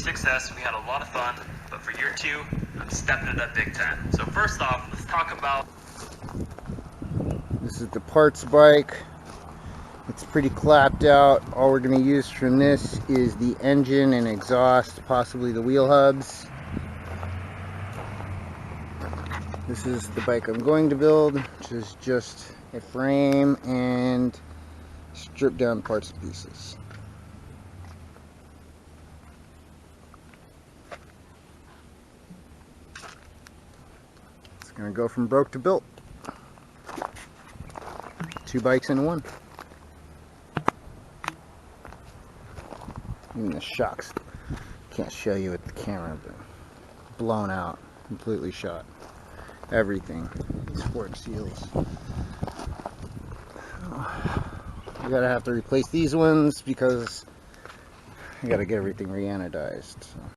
success, we had a lot of fun, but for year 2, I'm stepping it up big time. So first off, let's talk about... This is the parts bike. It's pretty clapped out. All we're going to use from this is the engine and exhaust, possibly the wheel hubs. This is the bike I'm going to build, which is just a frame and stripped down parts and pieces. It's going to go from broke to built. 2 bikes in one. Even the shocks, can't show you with the camera, but blown out, completely shot. Everything, these fork seals. I gotta have to replace these ones because I gotta get everything re-anodized. So.